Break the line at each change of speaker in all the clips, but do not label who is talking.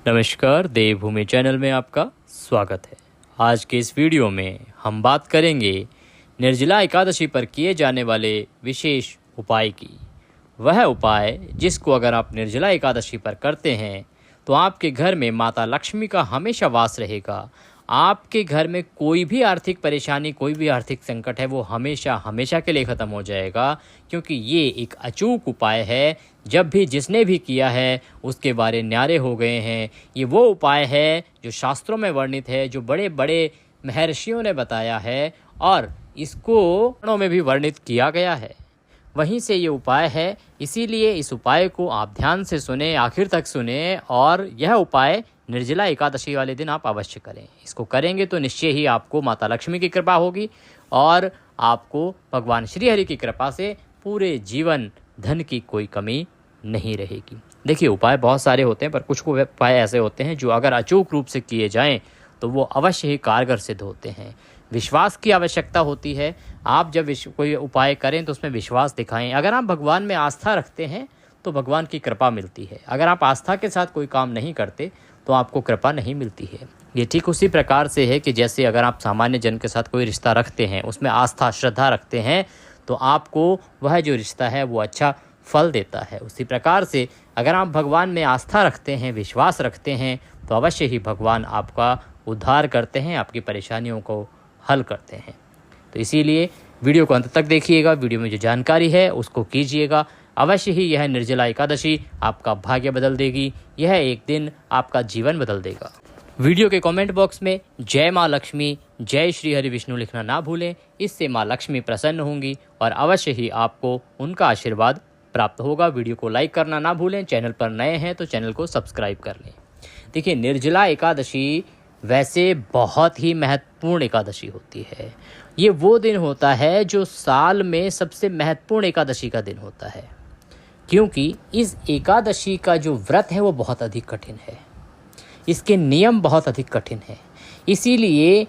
नमस्कार, देवभूमि चैनल में आपका स्वागत है। आज के इस वीडियो में हम बात करेंगे निर्जला एकादशी पर किए जाने वाले विशेष उपाय की। वह उपाय जिसको अगर आप निर्जला एकादशी पर करते हैं तो आपके घर में माता लक्ष्मी का हमेशा वास रहेगा। आपके घर में कोई भी आर्थिक परेशानी, कोई भी आर्थिक संकट है वो हमेशा हमेशा के लिए ख़त्म हो जाएगा, क्योंकि ये एक अचूक उपाय है। जब भी जिसने भी किया है उसके बारे न्यारे हो गए हैं। ये वो उपाय है जो शास्त्रों में वर्णित है, जो बड़े बड़े महर्षियों ने बताया है और इसको पुराणों में भी वर्णित किया गया है। वहीं से ये उपाय है, इसीलिए इस उपाय को आप ध्यान से सुने, आखिर तक सुने और यह उपाय निर्जला एकादशी वाले दिन आप अवश्य करें। इसको करेंगे तो निश्चय ही आपको माता लक्ष्मी की कृपा होगी और आपको भगवान श्री हरि की कृपा से पूरे जीवन धन की कोई कमी नहीं रहेगी। देखिए, उपाय बहुत सारे होते हैं, पर कुछ उपाय ऐसे होते हैं जो अगर अचूक रूप से किए जाएं तो वो अवश्य ही कारगर सिद्ध होते हैं। विश्वास की आवश्यकता होती है। आप जब कोई उपाय करें तो उसमें विश्वास दिखाएं। अगर आप भगवान में आस्था रखते हैं तो भगवान की कृपा मिलती है। अगर आप आस्था के साथ कोई काम नहीं करते तो आपको कृपा नहीं मिलती है। ये ठीक उसी प्रकार से है कि जैसे अगर आप सामान्य जन के साथ कोई रिश्ता रखते हैं, उसमें आस्था श्रद्धा रखते हैं, तो आपको वह जो रिश्ता है वो अच्छा फल देता है। उसी प्रकार से अगर आप भगवान में आस्था रखते हैं, विश्वास रखते हैं, तो अवश्य ही भगवान आपका उद्धार करते हैं, आपकी परेशानियों को हल करते हैं। तो इसीलिए वीडियो को अंत तक देखिएगा। वीडियो में जो जानकारी है उसको कीजिएगा। अवश्य ही यह निर्जला एकादशी आपका भाग्य बदल देगी। यह एक दिन आपका जीवन बदल देगा। वीडियो के कमेंट बॉक्स में जय माँ लक्ष्मी, जय श्री हरि विष्णु लिखना ना भूलें। इससे माँ लक्ष्मी प्रसन्न होंगी और अवश्य ही आपको उनका आशीर्वाद प्राप्त होगा। वीडियो को लाइक करना ना भूलें। चैनल पर नए हैं तो चैनल को सब्सक्राइब कर लें। देखिए, निर्जला एकादशी वैसे बहुत ही महत्वपूर्ण एकादशी होती है। ये वो दिन होता है जो साल में सबसे महत्वपूर्ण एकादशी का दिन होता है, क्योंकि इस एकादशी का जो व्रत है वो बहुत अधिक कठिन है। इसके नियम बहुत अधिक कठिन है। इसीलिए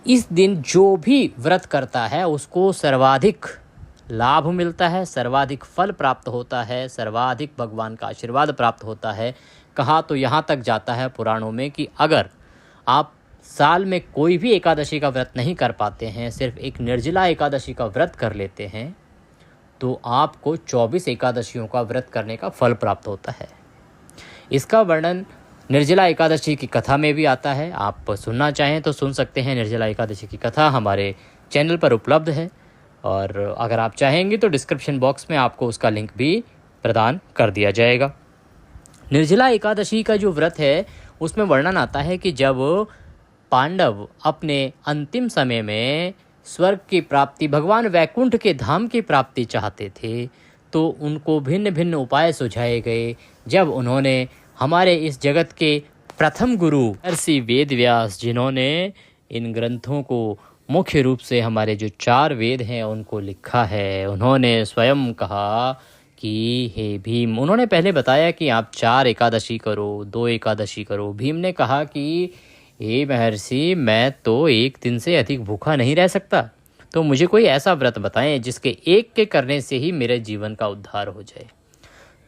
इस दिन जो भी व्रत करता है उसको सर्वाधिक लाभ मिलता है, सर्वाधिक फल प्राप्त होता है, सर्वाधिक भगवान का आशीर्वाद प्राप्त होता है। कहा तो यहाँ तक जाता है पुराणों में कि अगर आप साल में कोई भी एकादशी का व्रत नहीं कर पाते हैं, सिर्फ एक निर्जला एकादशी का व्रत कर लेते हैं, तो आपको 24 एकादशियों का व्रत करने का फल प्राप्त होता है। इसका वर्णन निर्जला एकादशी की कथा में भी आता है। आप सुनना चाहें तो सुन सकते हैं। निर्जला एकादशी की कथा हमारे चैनल पर उपलब्ध है और अगर आप चाहेंगे तो डिस्क्रिप्शन बॉक्स में आपको उसका लिंक भी प्रदान कर दिया जाएगा। निर्जला एकादशी का जो व्रत है उसमें वर्णन आता है कि जब पांडव अपने अंतिम समय में स्वर्ग की प्राप्ति, भगवान वैकुंठ के धाम की प्राप्ति चाहते थे, तो उनको भिन्न भिन्न उपाय सुझाए गए। जब उन्होंने हमारे इस जगत के प्रथम गुरु महर्षि वेद व्यास, जिन्होंने इन ग्रंथों को मुख्य रूप से हमारे जो 4 वेद हैं उनको लिखा है, उन्होंने स्वयं कहा कि हे भीम, उन्होंने पहले बताया कि आप 4 एकादशी करो, 2 एकादशी करो। भीम ने कहा कि हे महर्षि, मैं तो एक दिन से अधिक भूखा नहीं रह सकता, तो मुझे कोई ऐसा व्रत बताएं जिसके एक के करने से ही मेरे जीवन का उद्धार हो जाए।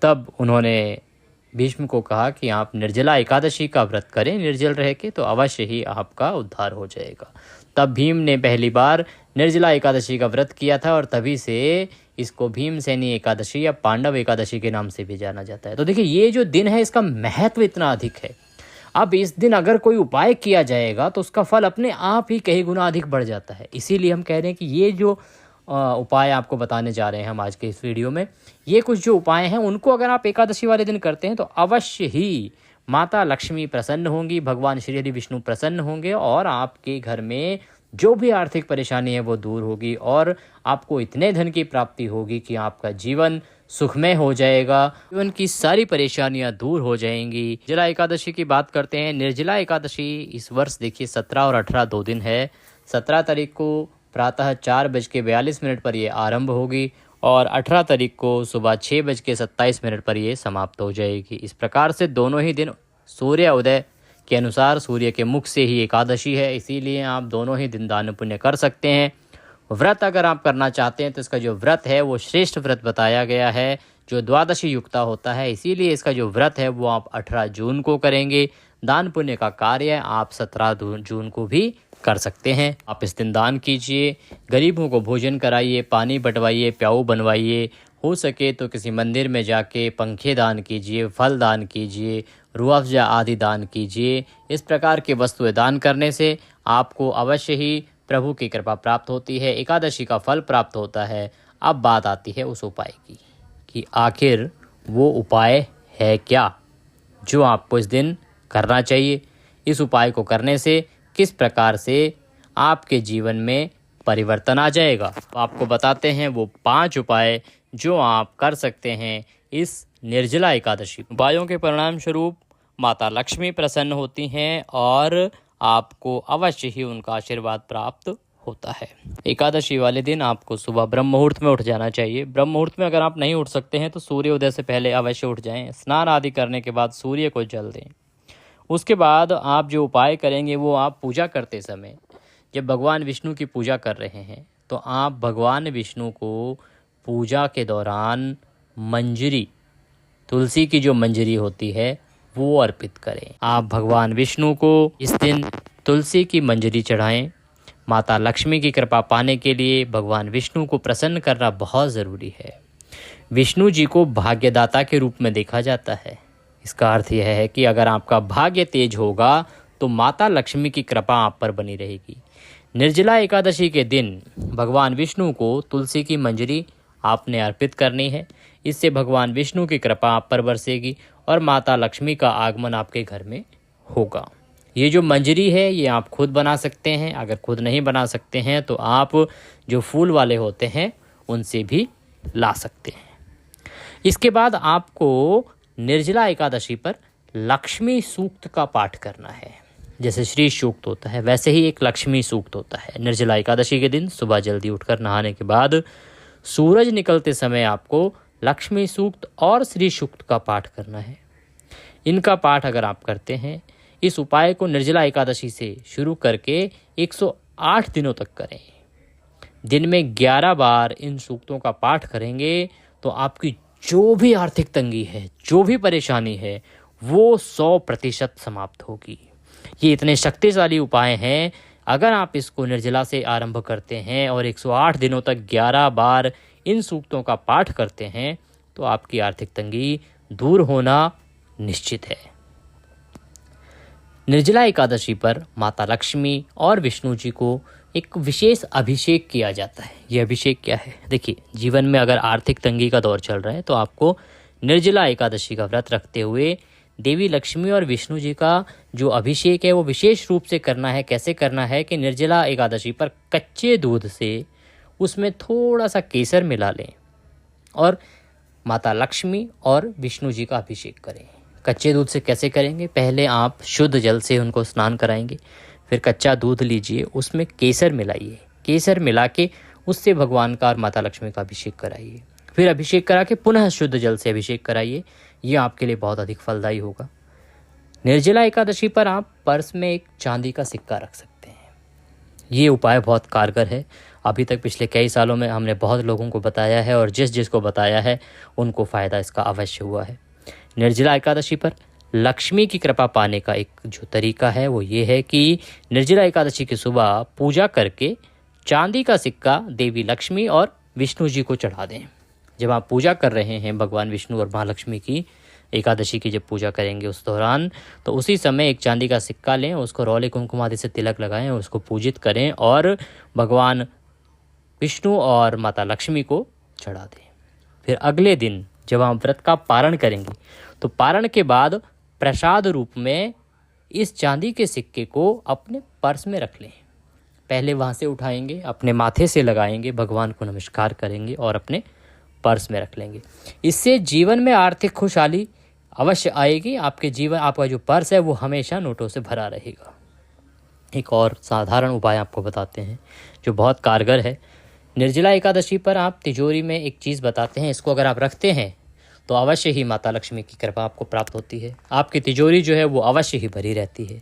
तब उन्होंने भीष्म को कहा कि आप निर्जला एकादशी का व्रत करें निर्जल रह के, तो अवश्य ही आपका उद्धार हो जाएगा। तब भीम ने पहली बार निर्जला एकादशी का व्रत किया था और तभी से इसको भीमसेनी एकादशी या पांडव एकादशी के नाम से भी जाना जाता है। तो देखिए, ये जो दिन है इसका महत्व इतना अधिक है। अब इस दिन अगर कोई उपाय किया जाएगा तो उसका फल अपने आप ही कई गुना अधिक बढ़ जाता है। इसीलिए हम कह रहे हैं कि ये जो उपाय आपको बताने जा रहे हैं हम आज के इस वीडियो में, ये कुछ जो उपाय हैं उनको अगर आप एकादशी वाले दिन करते हैं तो अवश्य ही माता लक्ष्मी प्रसन्न होंगी, भगवान श्री हरि विष्णु प्रसन्न होंगे और आपके घर में जो भी आर्थिक परेशानी है वो दूर होगी और आपको इतने धन की प्राप्ति होगी कि आपका जीवन सुखमय हो जाएगा। जीवन की सारी परेशानियां दूर हो जाएंगी। निर्जला एकादशी की बात करते हैं। निर्जला एकादशी इस वर्ष देखिए 17 और 18 2 दिन है। 17 तारीख को प्रातः 4:42 पर ये आरंभ होगी और 18 तारीख को सुबह 6:27 पर ये समाप्त हो जाएगी। इस प्रकार से दोनों ही दिन सूर्य उदय के अनुसार सूर्य के मुख से ही एकादशी है, इसीलिए आप दोनों ही दिन दान पुण्य कर सकते हैं। व्रत अगर आप करना चाहते हैं तो इसका जो व्रत है वो श्रेष्ठ व्रत बताया गया है, जो द्वादशी युक्ता होता है, इसीलिए इसका जो व्रत है वो आप 18 जून को करेंगे। दान पुण्य का कार्य आप 17 जून को भी कर सकते हैं। आप इस दिन दान कीजिए, गरीबों को भोजन कराइए, पानी बंटवाइए, प्याऊ बनवाइए, हो सके तो किसी मंदिर में जाके पंखे दान कीजिए, फल दान कीजिए, रूह अफ़ज़ा आदि दान कीजिए। इस प्रकार के वस्तुएं दान करने से आपको अवश्य ही प्रभु की कृपा प्राप्त होती है, एकादशी का फल प्राप्त होता है। अब बात आती है उस उपाय की कि आखिर वो उपाय है क्या जो आपको इस दिन करना चाहिए। इस उपाय को करने से किस प्रकार से आपके जीवन में परिवर्तन आ जाएगा, आपको बताते हैं वो 5 उपाय जो आप कर सकते हैं इस निर्जला एकादशी। उपायों के परिणाम स्वरूप माता लक्ष्मी प्रसन्न होती हैं और आपको अवश्य ही उनका आशीर्वाद प्राप्त होता है। एकादशी वाले दिन आपको सुबह ब्रह्म मुहूर्त में उठ जाना चाहिए। ब्रह्म मुहूर्त में अगर आप नहीं उठ सकते हैं तो सूर्योदय से पहले अवश्य उठ जाएं। स्नान आदि करने के बाद सूर्य को जल दें। उसके बाद आप जो उपाय करेंगे वो आप पूजा करते समय, जब भगवान विष्णु की पूजा कर रहे हैं तो आप भगवान विष्णु को पूजा के दौरान मंजरी, तुलसी की जो मंजरी होती है वो अर्पित करें। आप भगवान विष्णु को इस दिन तुलसी की मंजरी चढ़ाएं। माता लक्ष्मी की कृपा पाने के लिए भगवान विष्णु को प्रसन्न करना बहुत ज़रूरी है। विष्णु जी को भाग्यदाता के रूप में देखा जाता है। इसका अर्थ यह है कि अगर आपका भाग्य तेज होगा तो माता लक्ष्मी की कृपा आप पर बनी रहेगी। निर्जला एकादशी के दिन भगवान विष्णु को तुलसी की मंजरी आपने अर्पित करनी है। इससे भगवान विष्णु की कृपा आप पर बरसेगी और माता लक्ष्मी का आगमन आपके घर में होगा। ये जो मंजरी है ये आप खुद बना सकते हैं। अगर खुद नहीं बना सकते हैं तो आप जो फूल वाले होते हैं उनसे भी ला सकते हैं। इसके बाद आपको निर्जला एकादशी पर लक्ष्मी सूक्त का पाठ करना है। जैसे श्री सूक्त होता है वैसे ही एक लक्ष्मी सूक्त होता है। निर्जला एकादशी के दिन सुबह जल्दी उठकर नहाने के बाद सूरज निकलते समय आपको लक्ष्मी सूक्त और श्री सूक्त का पाठ करना है। इनका पाठ अगर आप करते हैं, इस उपाय को निर्जला एकादशी से शुरू करके 108 दिनों तक करें। दिन में 11 बार इन सूक्तों का पाठ करेंगे तो आपकी जो भी आर्थिक तंगी है, जो भी परेशानी है, वो 100% समाप्त होगी। ये इतने शक्तिशाली उपाय हैं। अगर आप इसको निर्जला से आरंभ करते हैं और 108 दिनों तक 11 बार इन सूक्तों का पाठ करते हैं तो आपकी आर्थिक तंगी दूर होना निश्चित है। निर्जला एकादशी पर माता लक्ष्मी और विष्णु जी को एक विशेष अभिषेक किया जाता है। ये अभिषेक क्या है? देखिए, जीवन में अगर आर्थिक तंगी का दौर चल रहा है तो आपको निर्जला एकादशी का व्रत रखते हुए देवी लक्ष्मी और विष्णु जी का जो अभिषेक है वो विशेष रूप से करना है। कैसे करना है कि निर्जला एकादशी पर कच्चे दूध से उसमें थोड़ा सा केसर मिला लें और माता लक्ष्मी और विष्णु जी का अभिषेक करें। कच्चे दूध से कैसे करेंगे? पहले आप शुद्ध जल से उनको स्नान कराएंगे, फिर कच्चा दूध लीजिए, उसमें केसर मिलाइए, केसर मिला के उससे भगवान का और माता लक्ष्मी का अभिषेक कराइए। फिर अभिषेक करा के पुनः शुद्ध जल से अभिषेक कराइए। ये आपके लिए बहुत अधिक फलदायी होगा। निर्जला एकादशी पर आप पर्स में एक चांदी का सिक्का रख सकते हैं। ये उपाय बहुत कारगर है। अभी तक पिछले कई सालों में हमने बहुत लोगों को बताया है और जिसको बताया है उनको फ़ायदा इसका अवश्य हुआ है। निर्जला एकादशी पर लक्ष्मी की कृपा पाने का एक जो तरीका है वो ये है कि निर्जला एकादशी की सुबह पूजा करके चांदी का सिक्का देवी लक्ष्मी और विष्णु जी को चढ़ा दें। जब आप पूजा कर रहे हैं भगवान विष्णु और माँ लक्ष्मी की, एकादशी की जब पूजा करेंगे उस दौरान, तो उसी समय एक चांदी का सिक्का लें, उसको रोले कुमकुम आदि से तिलक लगाएं, उसको पूजित करें और भगवान विष्णु और माता लक्ष्मी को चढ़ा दें। फिर अगले दिन जब आप व्रत का पारण करेंगे तो पारण के बाद प्रसाद रूप में इस चांदी के सिक्के को अपने पर्स में रख लें। पहले वहाँ से उठाएंगे, अपने माथे से लगाएंगे, भगवान को नमस्कार करेंगे और अपने पर्स में रख लेंगे। इससे जीवन में आर्थिक खुशहाली अवश्य आएगी। आपके जीवन, आपका जो पर्स है वो हमेशा नोटों से भरा रहेगा। एक और साधारण उपाय आपको बताते हैं जो बहुत कारगर है। निर्जला एकादशी पर आप तिजोरी में एक चीज़ बताते हैं, इसको अगर आप रखते हैं तो अवश्य ही माता लक्ष्मी की कृपा आपको प्राप्त होती है। आपकी तिजोरी जो है वो अवश्य ही भरी रहती है।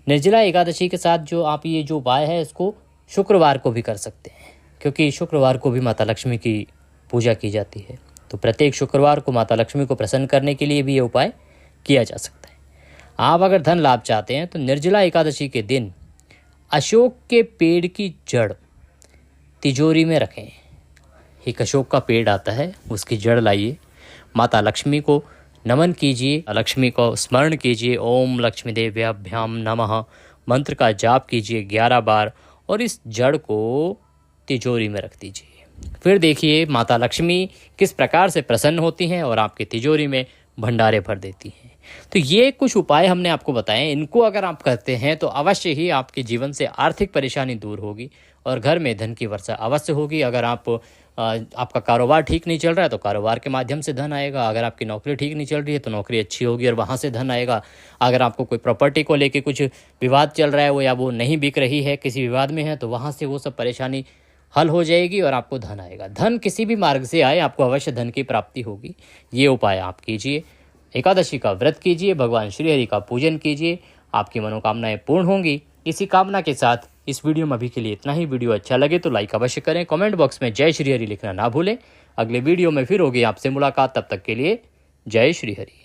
निर्जला एकादशी के साथ जो आप ये जो उपाय है इसको शुक्रवार को भी कर सकते हैं, क्योंकि शुक्रवार को भी माता लक्ष्मी की पूजा की जाती है। तो प्रत्येक शुक्रवार को माता लक्ष्मी को प्रसन्न करने के लिए भी ये उपाय किया जा सकता है। आप अगर धन लाभ चाहते हैं तो निर्जला एकादशी के दिन अशोक के पेड़ की जड़ तिजोरी में रखें। एक अशोक का पेड़ आता है, उसकी जड़ लाइए, माता लक्ष्मी को नमन कीजिए, लक्ष्मी को स्मरण कीजिए, ओम लक्ष्मी देव्याभ्याम नमः मंत्र का जाप कीजिए 11 बार और इस जड़ को तिजोरी में रख दीजिए। फिर देखिए माता लक्ष्मी किस प्रकार से प्रसन्न होती हैं और आपकी तिजोरी में भंडारे भर देती हैं। तो ये कुछ उपाय हमने आपको बताए, इनको अगर आप करते हैं तो अवश्य ही आपके जीवन से आर्थिक परेशानी दूर होगी और घर में धन की वर्षा अवश्य होगी। अगर आपका कारोबार ठीक नहीं चल रहा है तो कारोबार के माध्यम से धन आएगा। अगर आपकी नौकरी ठीक नहीं चल रही है तो नौकरी अच्छी होगी और वहाँ से धन आएगा। अगर आपको कोई प्रॉपर्टी को लेके कुछ विवाद चल रहा है वो नहीं बिक रही है, किसी विवाद में है, तो वहाँ से वो सब परेशानी हल हो जाएगी और आपको धन आएगा। धन किसी भी मार्ग से आए, आपको अवश्य धन की प्राप्ति होगी। ये उपाय आप कीजिए, एकादशी का व्रत कीजिए, भगवान श्री हरि का पूजन कीजिए, आपकी मनोकामनाएं पूर्ण होंगी। इसी कामना के साथ इस वीडियो में अभी के लिए इतना ही। वीडियो अच्छा लगे तो लाइक अवश्य करें, कमेंट बॉक्स में जय श्री हरि लिखना ना भूलें। अगले वीडियो में फिर होगी आपसे मुलाकात, तब तक के लिए जय श्री हरि।